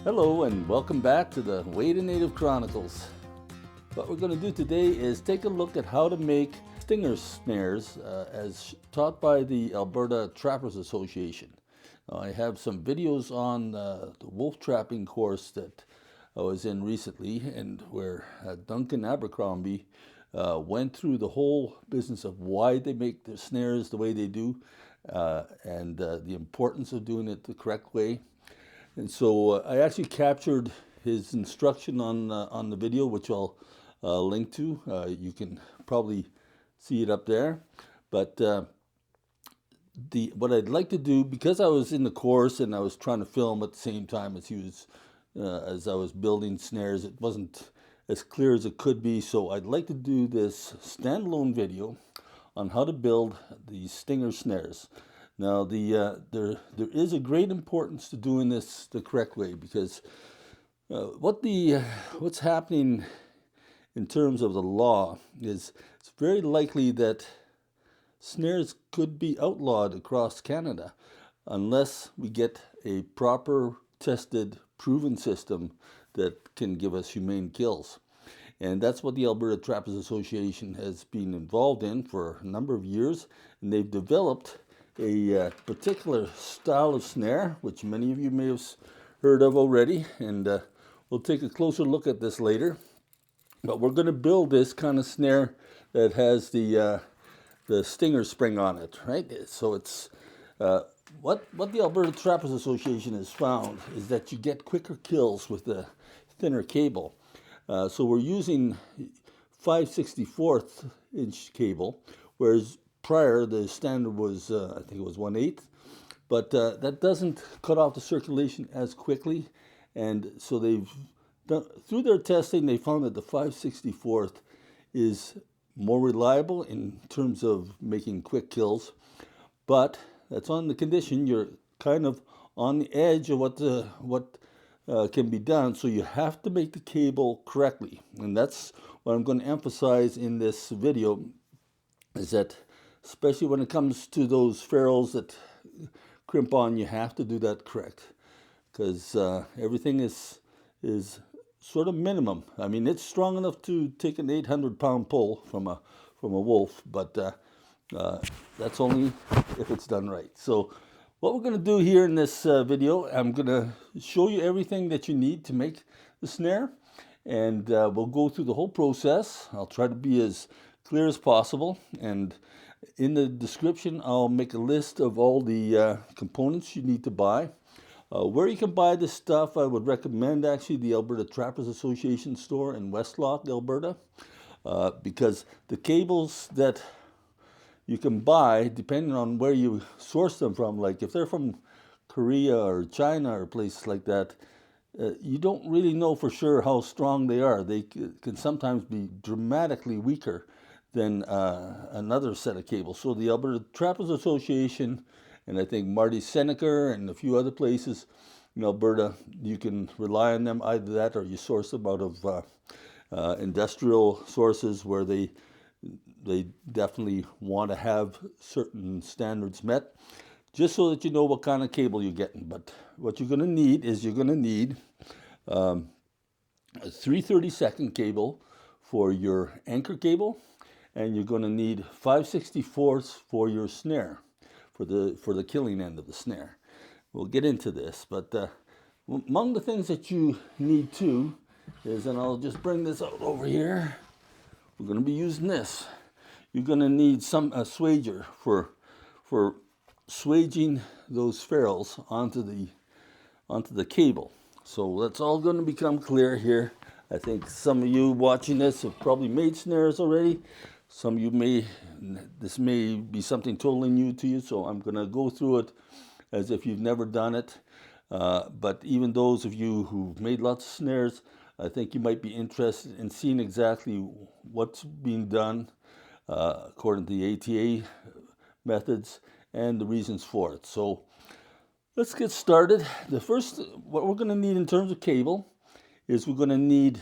Hello and welcome back to the Way to Native Chronicles. What we're going to do today is take a look at how to make stinger snares as taught by the Alberta Trappers Association. I have some videos on the wolf trapping course that I was in recently, and where Duncan Abercrombie went through the whole business of why they make their snares the way they do, and the importance of doing it the correct way. And so I actually captured his instruction on the video, which I'll link to. You can probably see it up there. But what I'd like to do, because I was in the course and I was trying to film at the same time as as I was building snares, it wasn't as clear as it could be. So I'd like to do this standalone video on how to build these stinger snares. Now, there is a great importance to doing this the correct way, because what's happening in terms of the law is it's very likely that snares could be outlawed across Canada unless we get a proper, tested, proven system that can give us humane kills. And that's what the Alberta Trappers Association has been involved in for a number of years, and they've developed a particular style of snare, which many of you may have heard of already, and we'll take a closer look at this later. But we're going to build this kind of snare that has the stinger spring on it, right? So it's what the Alberta Trappers Association has found is that you get quicker kills with the thinner cable. So we're using 5/64 inch cable, whereas prior the standard was I think it was 1/8, but that doesn't cut off the circulation as quickly, and so they've done, through their testing, they found that the 5/64 is more reliable in terms of making quick kills, but that's on the condition you're kind of on the edge of what can be done. So you have to make the cable correctly, and that's what I'm going to emphasize in this video, is that especially when it comes to those ferrules that crimp on, you have to do that correct, because everything is sort of minimum. I mean, it's strong enough to take an 800-pound pull from a wolf, but that's only if it's done right. So what we're going to do here in this video, I'm going to show you everything that you need to make the snare, and we'll go through the whole process. I'll try to be as clear as possible, and in the description I'll make a list of all the components you need to buy. Where you can buy this stuff, I would recommend actually the Alberta Trappers Association Store in Westlock, Alberta, because the cables that you can buy, depending on where you source them from, like if they're from Korea or China or places like that, you don't really know for sure how strong they are. They can sometimes be dramatically weaker than another set of cables. So the Alberta Trappers Association, and I think Marty Senneker and a few other places in Alberta, you can rely on them. Either that, or you source them out of industrial sources where they definitely want to have certain standards met, just so that you know what kind of cable you're getting. But what you're going to need is a 3/32 cable for your anchor cable, and you're going to need 5/64 for your snare, for the killing end of the snare. We'll get into this, but among the things that you need too is, and I'll just bring this out over here, we're going to be using this. You're going to need some swager for swaging those ferrules onto the cable. So that's all going to become clear here. I think some of you watching this have probably made snares already. Some of you this may be something totally new to you, so I'm going to go through it as if you've never done it. But even those of you who've made lots of snares, I think you might be interested in seeing exactly what's being done according to the ATA methods and the reasons for it. So let's get started. What we're going to need in terms of cable is we're going to need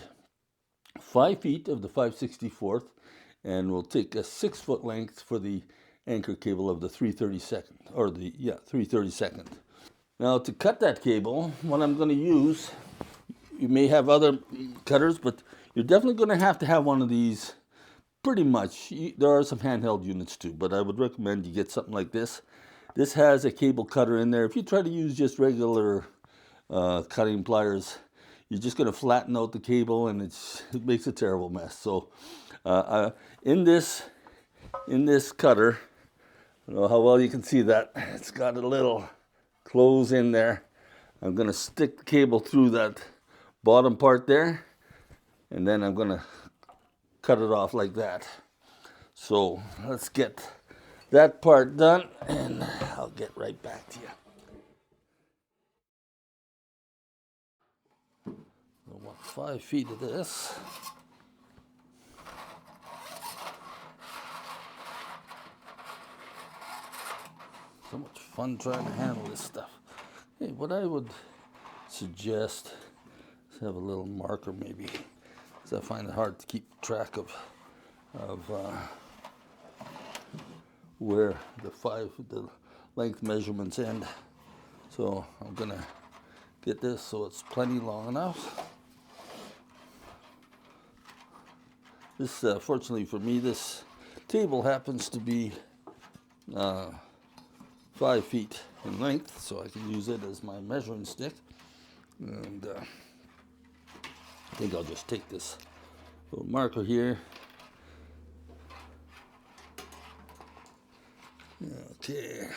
5 feet of the 5/64, and we'll take a 6-foot length for the anchor cable of the 3/32, or 3/32. Now to cut that cable, what I'm going to use you may have other cutters, but you're definitely going to have one of these. Pretty much. There are some handheld units too, but I would recommend you get something like this. This has a cable cutter in there. If you try to use just regular cutting pliers, you're just going to flatten out the cable, and it makes a terrible mess. So in this cutter, I don't know how well you can see that. It's got a little close in there. I'm going to stick the cable through that bottom part there, and then I'm going to cut it off like that. So let's get that part done, and I'll get right back to you. I want 5 feet of this. So much fun trying to handle this stuff. Hey, what I would suggest is have a little marker maybe, because I find it hard to keep track of where the length measurements end. So I'm gonna get this so it's plenty long enough. This, fortunately for me, this table happens to be 5 feet in length, so I can use it as my measuring stick. And I think I'll just take this little marker here. Okay,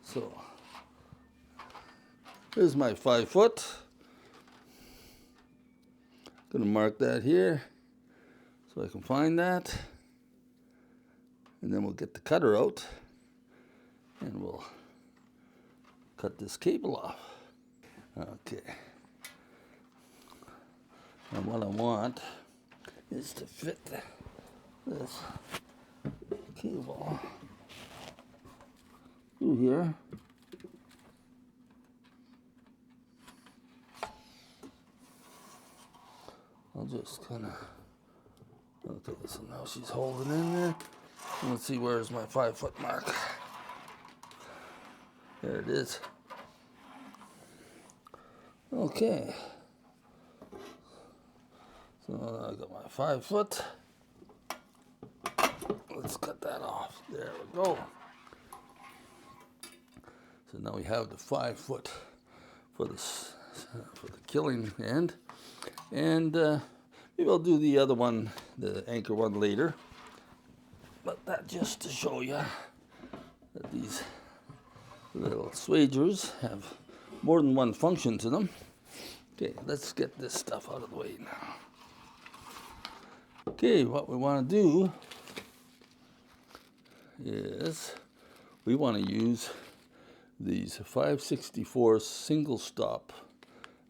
so here's my 5 foot. Gonna mark that here so I can find that, and then we'll get the cutter out and we'll cut this cable off. Okay, and what I want is to fit this cable through here. I'll just kind of, okay, so now she's holding in there. Let's see, where's my 5 foot mark? There it is. Okay. So I got my 5 foot. Let's cut that off. There we go. So now we have the 5 foot for the killing end, and maybe I'll do the other one, the anchor one, later. But that just to show you that these little swagers have more than one function to them. Okay, let's get this stuff out of the way now. Okay, what we want to do is we want to use these 5/64 single stop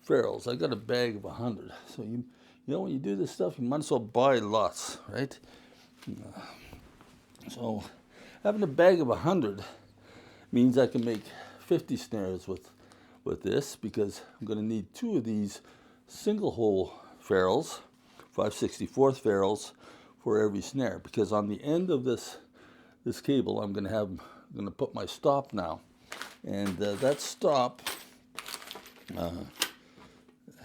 ferrules. I got a bag of 100. So you know, when you do this stuff, you might as well buy lots, right? So having a bag of 100 means I can make 50 snares with this, because I'm going to need 2 of these single hole ferrules, 5/64 ferrules, for every snare. Because on the end of this cable, I'm going to put my stop now, and that stop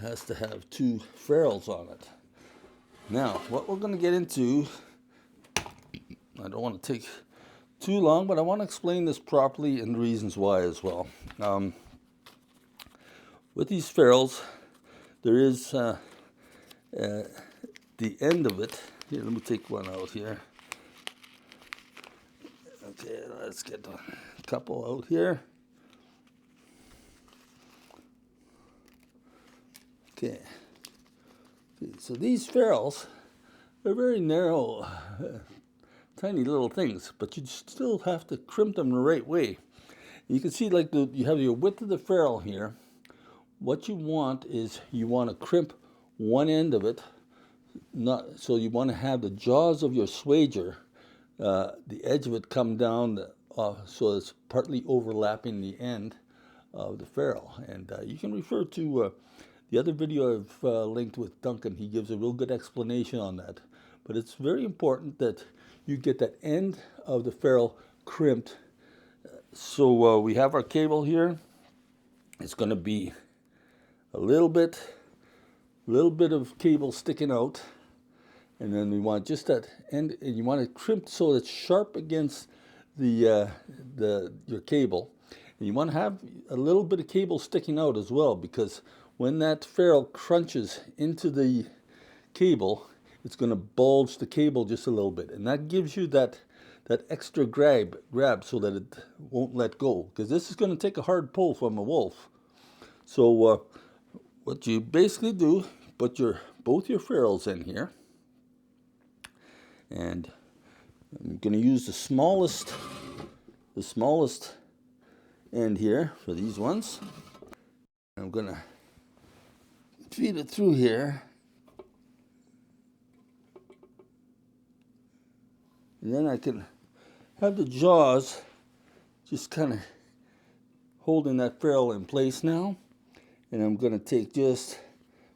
has to have 2 ferrules on it. Now, what we're going to get into, I don't want to take too long, but I want to explain this properly and the reasons why as well. With these ferrules, there is the end of it. Here, let me take one out here. Okay, let's get a couple out here. Okay, so these ferrules, they're very narrow, tiny little things, but you still have to crimp them the right way. You can see, like, you have your width of the ferrule here. What you want is you want to crimp one end of it, so you want to have the jaws of your swager, the edge of it come down so it's partly overlapping the end of the ferrule. And you can refer to the other video I've linked with Duncan. He gives a real good explanation on that. But it's very important that you get that end of the ferrule crimped. So we have our cable here. It's going to be a little bit little bit of cable sticking out, and then we want just that end, and you want it crimped so it's sharp against your cable. And you want to have a little bit of cable sticking out as well, because when that ferrule crunches into the cable, it's going to bulge the cable just a little bit, and that gives you that extra grab so that it won't let go, because this is going to take a hard pull from a wolf. So what you basically do, put both your ferrules in here, and I'm going to use the smallest end here for these ones. I'm going to feed it through here, and then I can have the jaws just kind of holding that ferrule in place now. And I'm going to take just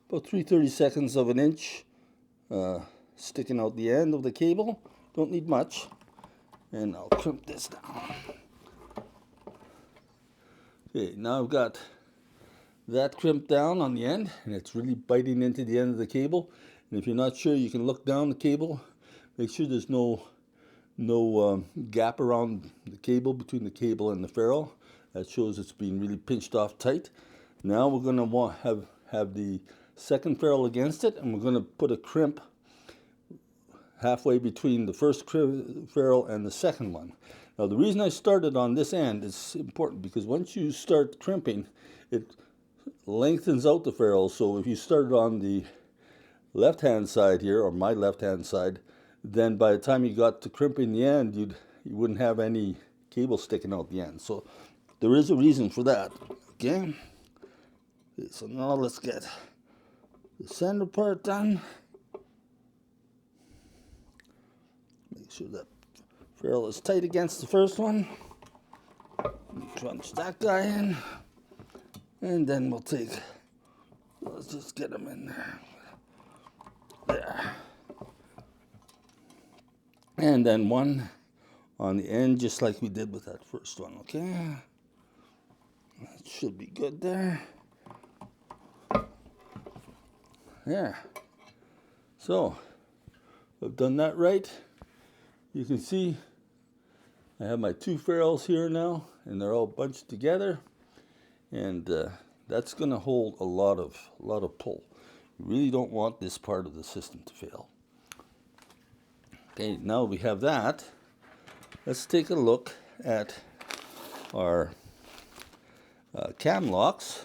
about 3/32 of an inch sticking out the end of the cable. Don't need much. And I'll crimp this down. Okay, now I've got that crimped down on the end, and it's really biting into the end of the cable. And if you're not sure, you can look down the cable. Make sure there's no gap around the cable, between the cable and the ferrule. That shows it's being really pinched off tight. Now we're going to have the second ferrule against it, and we're going to put a crimp halfway between the first ferrule and the second one. Now the reason I started on this end is important, because once you start crimping, it lengthens out the ferrule. So if you started on the left hand side here, or my left hand side, then by the time you got to crimping the end, you wouldn't have any cable sticking out the end. So there is a reason for that. Okay, so now let's get the center part done. Make sure that ferrule is tight against the first one. Crunch that guy in, and then let's just get them in there. There. And then one on the end, just like we did with that first one, okay? That should be good there. There. So, I've done that right. You can see I have my two ferrules here now, and they're all bunched together. And that's going to hold a lot of pull. You really don't want this part of the system to fail. Okay, now we have that. Let's take a look at our Camlocks.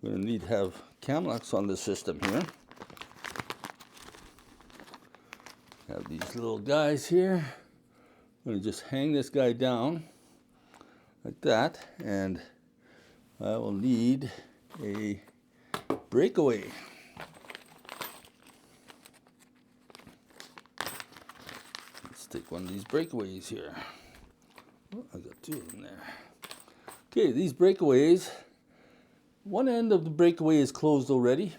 We're going to need to have Camlocks on the system here. Have these little guys here. I'm going to just hang this guy down like that, and I will need a breakaway. Take one of these breakaways here. Oh, I got two of them there. Okay, these breakaways, one end of the breakaway is closed already.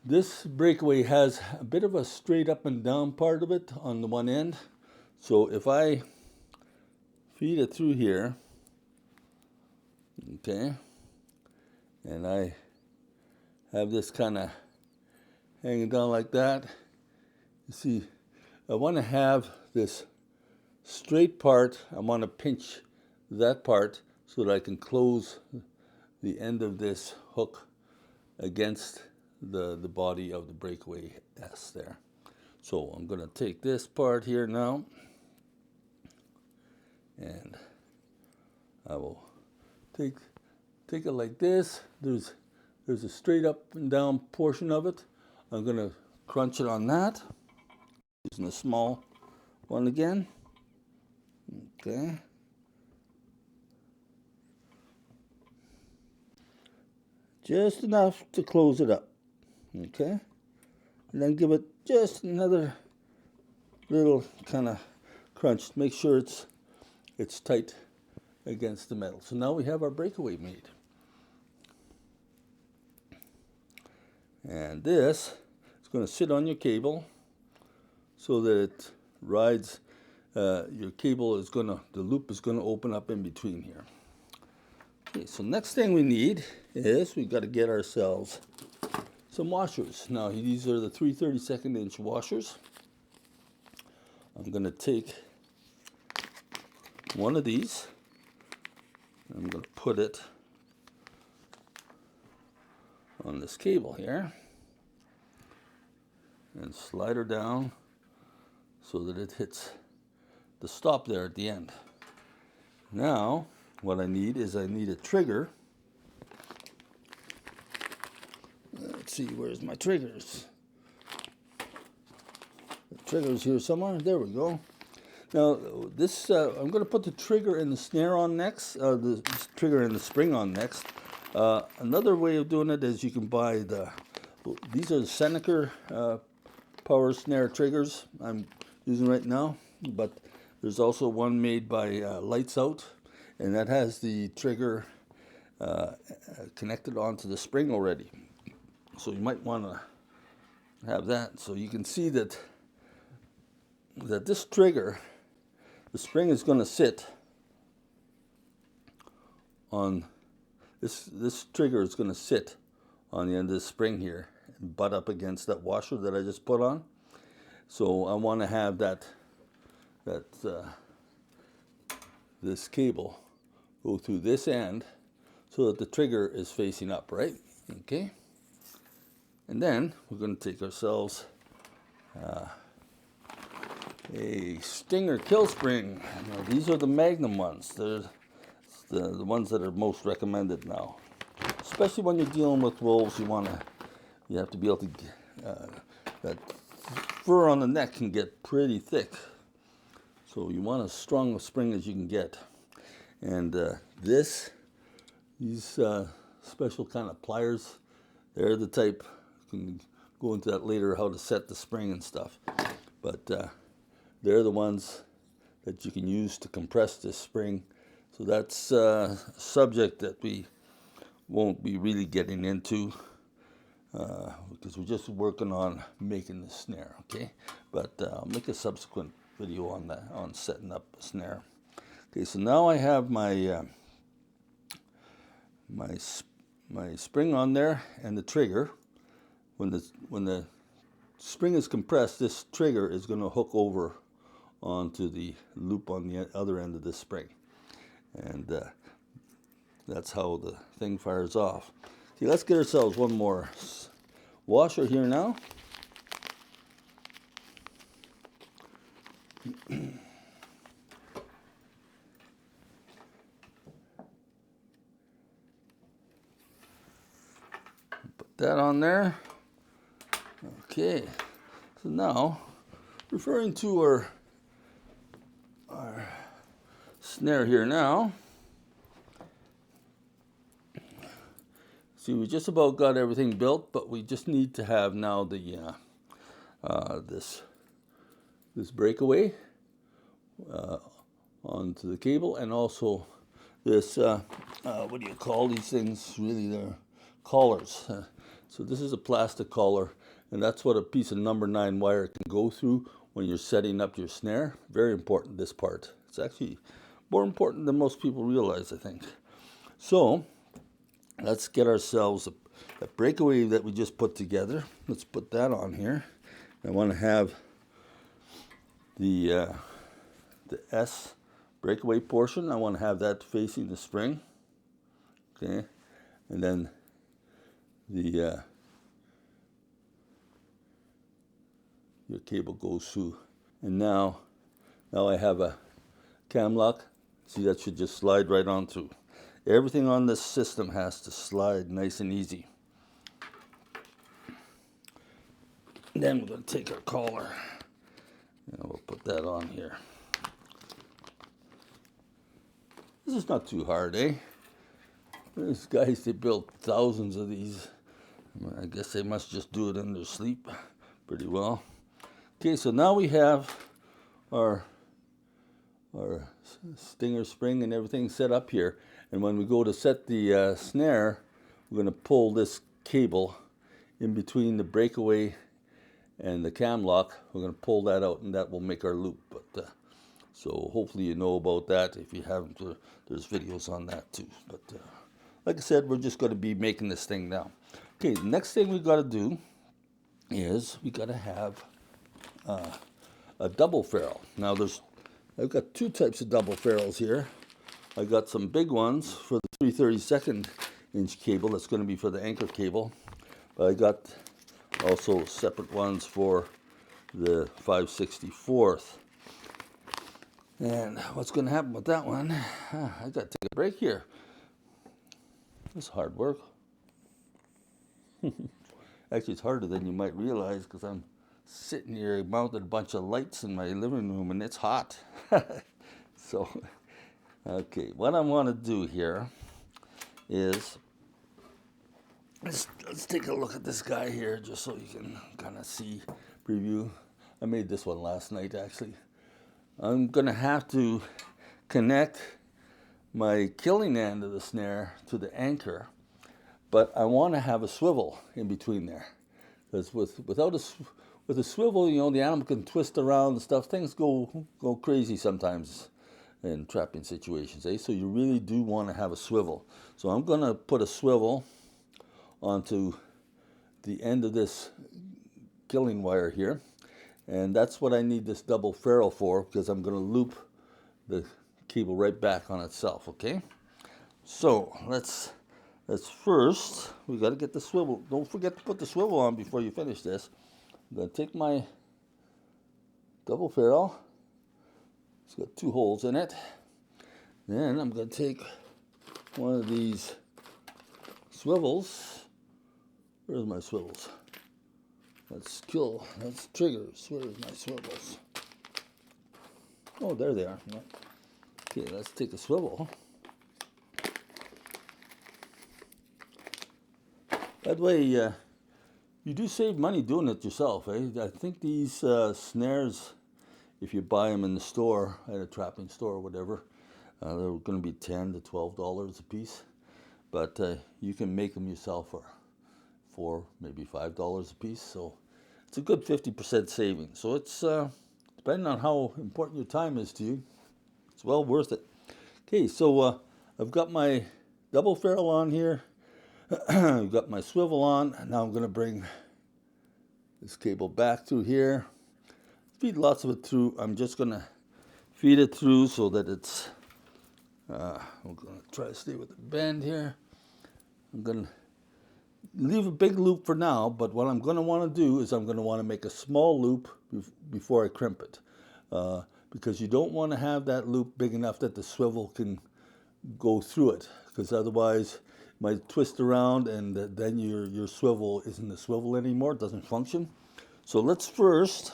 This breakaway has a bit of a straight up and down part of it on the one end. So if I feed it through here, okay, and I have this kind of hanging down like that, you see, I want to have this straight part. I want to pinch that part so that I can close the end of this hook against the body of the breakaway S there. So I'm going to take this part here now, and I will take it like this. There's a straight up and down portion of it. I'm going to crunch it on that, using a small one again. Okay. Just enough to close it up. Okay. And then give it just another little kind of crunch. Make sure it's tight against the metal. So now we have our breakaway made. And this is going to sit on your cable so that it rides. Your cable is the loop is going to open up in between here. Okay, so next thing we need is we've got to get ourselves some washers. Now these are the 3/32 inch washers. I'm going to take one of these. I'm going to put it on this cable here and slide her down so that it hits the stop there at the end. Now what I need is I need a trigger. Let's see, where's my triggers? The trigger's here somewhere. There we go. Now this, I'm going to put the trigger and the snare on next, the trigger and the spring on next. Another way of doing it is you can buy these are the Senneker power snare triggers I'm using right now, but there's also one made by Lights Out, and that has the trigger connected onto the spring already. So you might want to have that. So you can see that this trigger, the spring is going to sit on this trigger is going to sit on the end of the spring here and butt up against that washer that I just put on. So I want to have this cable go through this end so that the trigger is facing up, right? Okay. And then we're going to take ourselves a Stinger kill spring. Now, these are the Magnum ones. They're the ones that are most recommended now, especially when you're dealing with wolves. You have to be able to that fur on the neck can get pretty thick, so you want as strong a spring as you can get. And these special kind of pliers, they're the type, you can go into that later, how to set the spring and stuff, but they're the ones that you can use to compress this spring. So that's a subject that we won't be really getting into because we're just working on making the snare, okay? But I'll make a subsequent video on that, on setting up a snare. Okay, so now I have my my spring on there and the trigger. When the spring is compressed, this trigger is going to hook over onto the loop on the other end of the spring. And that's how the thing fires off. See, let's get ourselves one more washer here now. Put that on there. Okay, so now, referring to our snare here now. See, we just about got everything built, but we just need to have now the this breakaway onto the cable, and also this what do you call these things? Really, they're collars. So this is a plastic collar, and that's what a piece of number 9 wire can go through when you're setting up your snare. Very important, this part. It's actually more important than most people realize, I think. So let's get ourselves a breakaway that we just put together. Let's put that on here. I want to have the S breakaway portion. I want to have that facing the spring. Okay, and then your cable goes through. And now I have a Camlock. See, that should just slide right on through. Everything on this system has to slide nice and easy. And then we're going to take our collar and we'll put that on here. This is not too hard, eh? These guys, they built thousands of these. I guess they must just do it in their sleep pretty well. Okay, so now we have our Stinger spring and everything set up here. And when we go to set the snare, we're going to pull this cable in between the breakaway and the Camlock. We're going to pull that out, and that will make our loop. But so hopefully you know about that. If you haven't, there's videos on that too. But like I said, we're just going to be making this thing now. Okay, the next thing we got to do is we got to have a double ferrule. Now I've got two types of double ferrules here. I got some big ones for the 3/32 inch cable. That's going to be for the anchor cable. But I got also separate ones for the 5/64. And what's going to happen with that one? I got to take a break here. It's hard work. Actually, it's harder than you might realize because I'm sitting here mounted a bunch of lights in my living room and it's hot. So, okay, what I want to do here is let's take a look at this guy here just so you can kind of see, preview. I made this one last night actually. I'm going to have to connect my killing end of the snare to the anchor, but I want to have a swivel in between there. Because with a swivel, you know, the animal can twist around and stuff. Things go crazy sometimes in trapping situations, eh? So you really do want to have a swivel. So I'm going to put a swivel onto the end of this killing wire here. And that's what I need this double ferrule for, because I'm going to loop the cable right back on itself, okay? So let's first, we got to get the swivel. Don't forget to put the swivel on before you finish this. I'm going to take my double ferrule. It's got two holes in it. Then I'm going to take one of these swivels. Where's my swivels? That's triggers. Where's my swivels? Oh, there they are. Okay, let's take a swivel. That way, you do save money doing it yourself, eh? I think these snares, if you buy them in the store, at a trapping store or whatever, they're going to be $10 to $12 a piece. But you can make them yourself for maybe $5 a piece. So it's a good 50% saving. So it's, depending on how important your time is to you, it's well worth it. Okay, so I've got my double ferrule on here. I've got my swivel on. Now I'm going to bring this cable back through here. Feed lots of it through. I'm just going to feed it through so that it's, I'm going to try to stay with the bend here. I'm going to leave a big loop for now, but what I'm going to want to do is I'm going to want to make a small loop before I crimp it. Because you don't want to have that loop big enough that the swivel can go through it, because otherwise it might twist around and then your swivel isn't a swivel anymore. It doesn't function. So let's first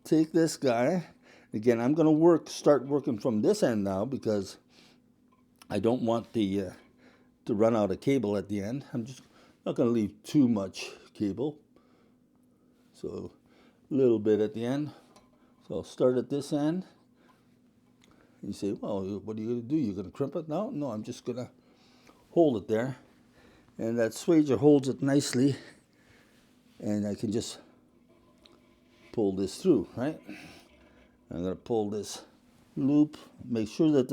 take this guy. Again, I'm going to start working from this end now because I don't want to run out of cable at the end. I'm just not going to leave too much cable. So a little bit at the end. So I'll start at this end. You say, well, what are you going to do? You're going to crimp it? No, I'm just going to hold it there. And that swager holds it nicely. And I can just pull this through, right? I'm going to pull this loop. Make sure that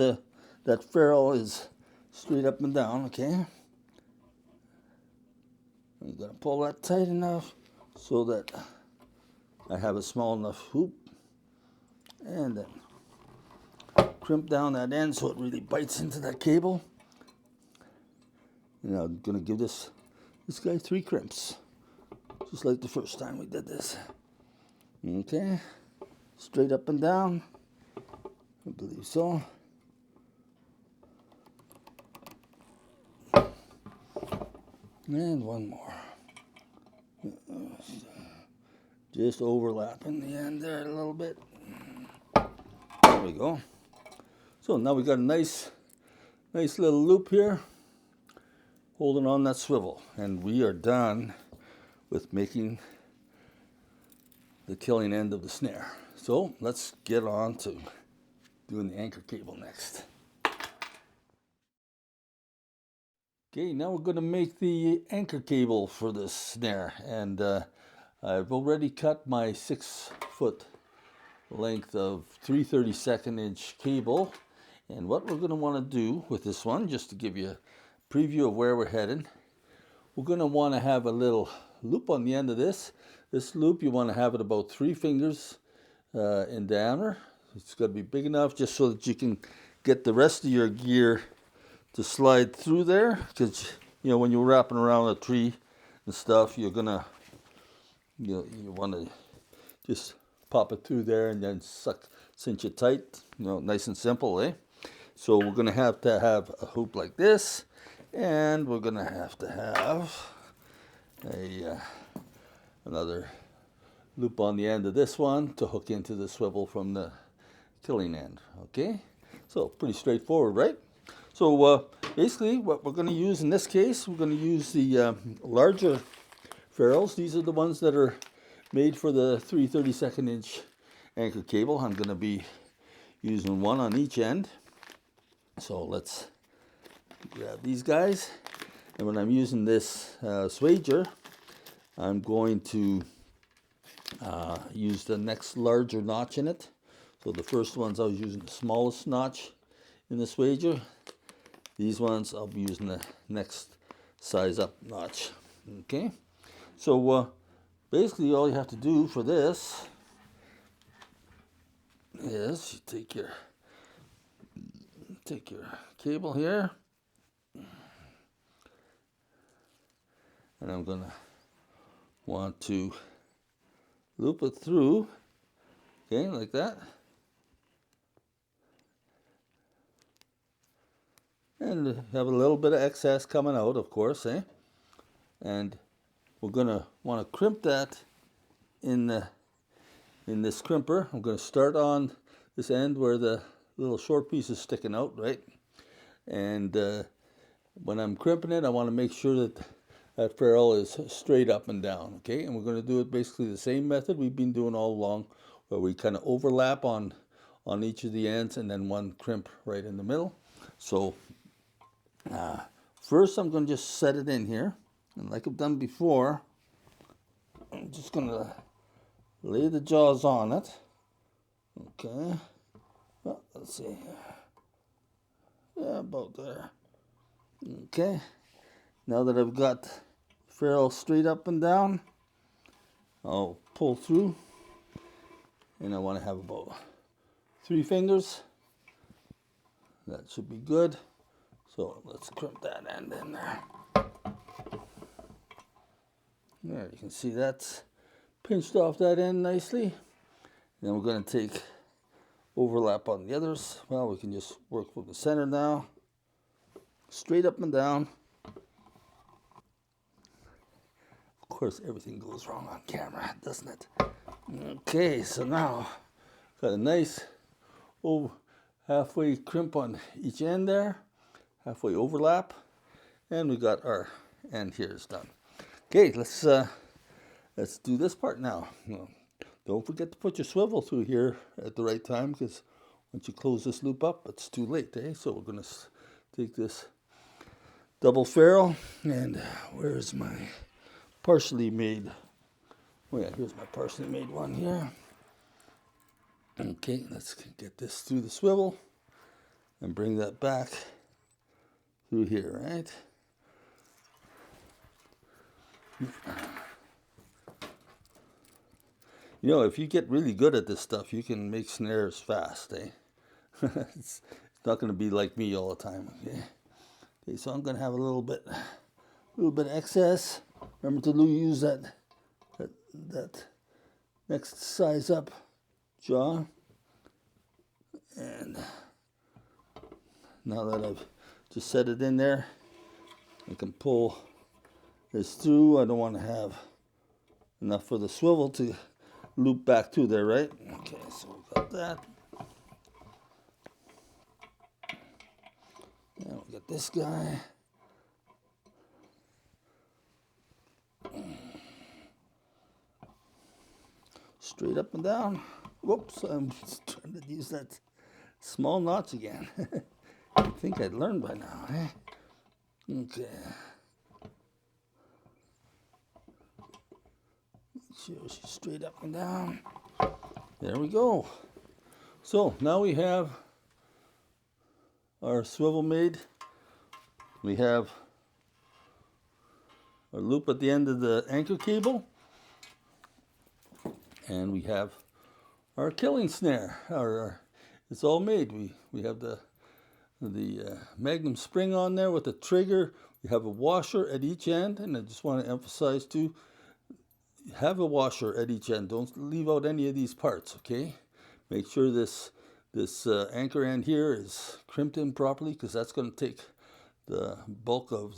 that ferrule is straight up and down, okay? I'm going to pull that tight enough so that I have a small enough hoop. And then crimp down that end so it really bites into that cable. And I'm going to give this guy 3 crimps, just like the first time we did this. Okay, straight up and down, I believe so. And one more. Just overlapping the end there a little bit. There we go. So now we got a nice little loop here, holding on that swivel. And we are done with making the killing end of the snare. So let's get on to doing the anchor cable next. Okay, now we're going to make the anchor cable for this snare. And I've already cut my 6-foot length of 3/32 inch cable. And what we're going to want to do with this one, just to give you a preview of where we're headed, we're going to want to have a little loop on the end of this. This loop, you want to have it about 3 fingers in diameter. It's got to be big enough just so that you can get the rest of your gear to slide through there, because you know when you're wrapping around a tree and stuff, you're gonna you want to just pop it through there and then cinch it tight, you know, nice and simple, eh? So we're gonna have a hoop like this, and we're gonna have another loop on the end of this one to hook into the swivel from the killing end. Okay, so pretty straightforward, right? So basically what we're going to use in this case, we're going to use the larger ferrules. These are the ones that are made for the 3/32 inch anchor cable. I'm going to be using one on each end. So let's grab these guys. And when I'm using this swager, I'm going to use the next larger notch in it. So the first ones I was using the smallest notch in the swager. These ones I'll be using the next size up notch. Okay, so basically all you have to do for this is you take your cable here, and I'm gonna want to loop it through, okay, like that. And have a little bit of excess coming out, of course, eh? And we're gonna want to crimp that in this crimper. I'm gonna start on this end where the little short piece is sticking out, right? And when I'm crimping it, I want to make sure that that ferrule is straight up and down, okay? And we're gonna do it basically the same method we've been doing all along, where we kind of overlap on each of the ends and then one crimp right in the middle. So first I'm going to just set it in here, and like I've done before, I'm just going to lay the jaws on it. Okay, well, let's see, yeah, about there. Okay, now that I've got the ferrule straight up and down, I'll pull through, and I want to have about 3 fingers. That should be good. So let's crimp that end in there. There, you can see that's pinched off that end nicely. Then we're going to take overlap on the others. Well, we can just work with the center now. Straight up and down. Of course, everything goes wrong on camera, doesn't it? Okay, so now got a nice halfway crimp on each end there. Halfway overlap, and we got our end here is done. Okay, let's do this part now. Don't forget to put your swivel through here at the right time, because once you close this loop up, it's too late, eh? So we're going to take this double ferrule, and where's my partially made? Oh yeah, here's my partially made one here. Okay, let's get this through the swivel and bring that back through here, right? You know, if you get really good at this stuff, you can make snares fast, eh? It's not going to be like me all the time, okay? Okay, so I'm going to have a little bit of excess. Remember to use that next size up jaw. And now that I've just set it in there, I can pull this through. I don't want to have enough for the swivel to loop back through there, right? Okay, so we got that. Now we got this guy. Straight up and down. Whoops, I'm trying to use that small notch again. I think I'd learned by now, eh? Okay. Sure she's straight up and down. There we go. So now we have our swivel made. We have our loop at the end of the anchor cable. And we have our killing snare. It's all made. We have the Magnum spring on there with the trigger. We have a washer at each end, and I just want to emphasize too, have a washer at each end. Don't leave out any of these parts, okay? Make sure this anchor end here is crimped in properly, because that's going to take the bulk of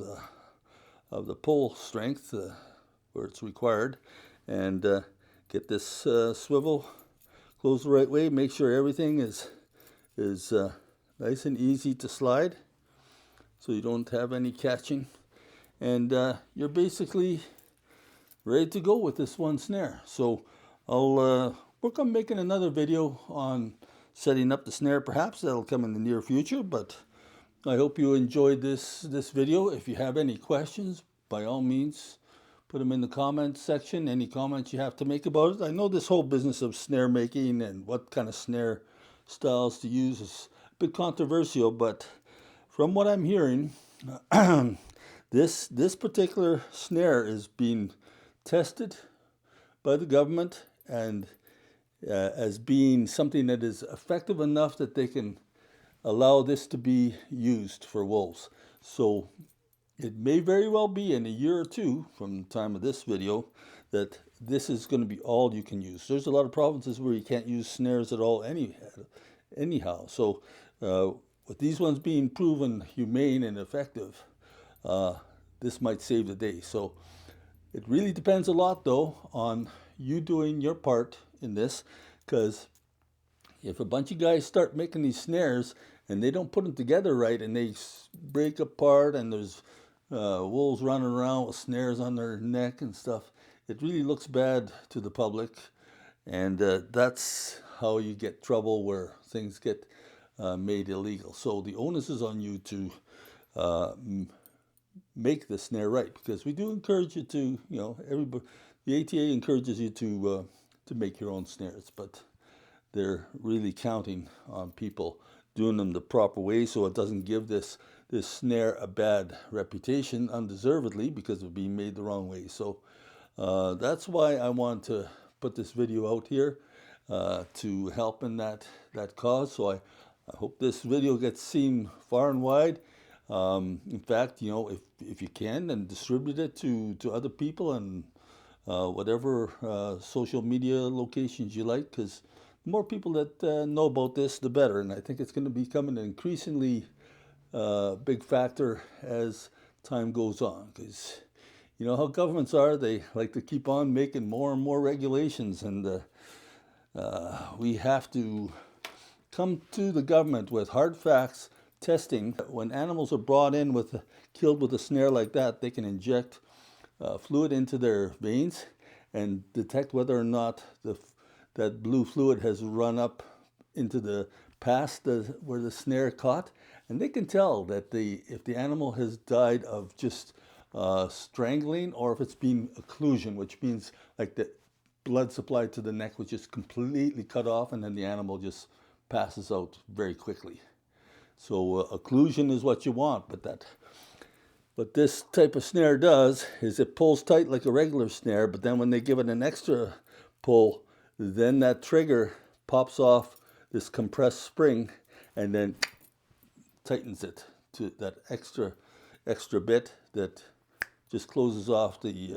the pull strength where it's required. And get this swivel closed the right way. Make sure everything is nice and easy to slide, so you don't have any catching. And you're basically ready to go with this one snare. So I'll work on making another video on setting up the snare. Perhaps that'll come in the near future, but I hope you enjoyed this video. If you have any questions, by all means, put them in the comments section. Any comments you have to make about it. I know this whole business of snare making and what kind of snare styles to use is a bit controversial, but from what I'm hearing, this particular snare is being tested by the government and as being something that is effective enough that they can allow this to be used for wolves. So it may very well be in a year or two from the time of this video that this is going to be all you can use. There's a lot of provinces where you can't use snares at all anyhow. So with these ones being proven humane and effective, this might save the day. So it really depends a lot, though, on you doing your part in this, because if a bunch of guys start making these snares and they don't put them together right and they break apart and there's wolves running around with snares on their neck and stuff, it really looks bad to the public, and that's how you get trouble where things get made illegal. So the onus is on you to make the snare right, because we do encourage you to, everybody, the ATA encourages you to make your own snares, but they're really counting on people doing them the proper way, so it doesn't give this snare a bad reputation undeservedly because of being made the wrong way. So that's why I want to put this video out here to help in that cause. So I hope this video gets seen far and wide. In fact, if you can, then distribute it to other people and whatever social media locations you like, because the more people that know about this, the better. And I think it's going to become an increasingly big factor as time goes on, because you know how governments are. They like to keep on making more and more regulations, and we have to come to the government with hard facts, testing. When animals are brought in killed with a snare like that, they can inject fluid into their veins and detect whether or not that blue fluid has run up into past where the snare caught, and they can tell that if the animal has died of just strangling, or if it's been occlusion, which means like the blood supply to the neck was just completely cut off, and then the animal just passes out very quickly. So occlusion is what you want, but this type of snare does is it pulls tight like a regular snare, but then when they give it an extra pull, then that trigger pops off this compressed spring and then tightens it to that extra bit that just closes off the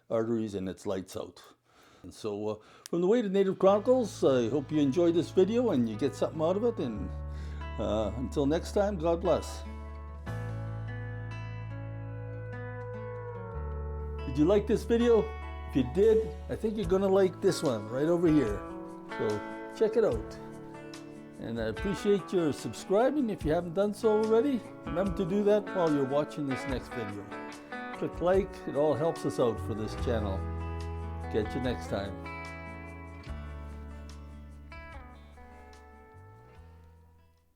arteries, and it's lights out. And so from the Way to Native Chronicles, I hope you enjoyed this video and you get something out of it, and until next time, God bless. Did you like this video? If you did, I think you're going to like this one right over here. So check it out. And I appreciate your subscribing if you haven't done so already. Remember to do that while you're watching this next video. Click like, it all helps us out for this channel. Catch you next time.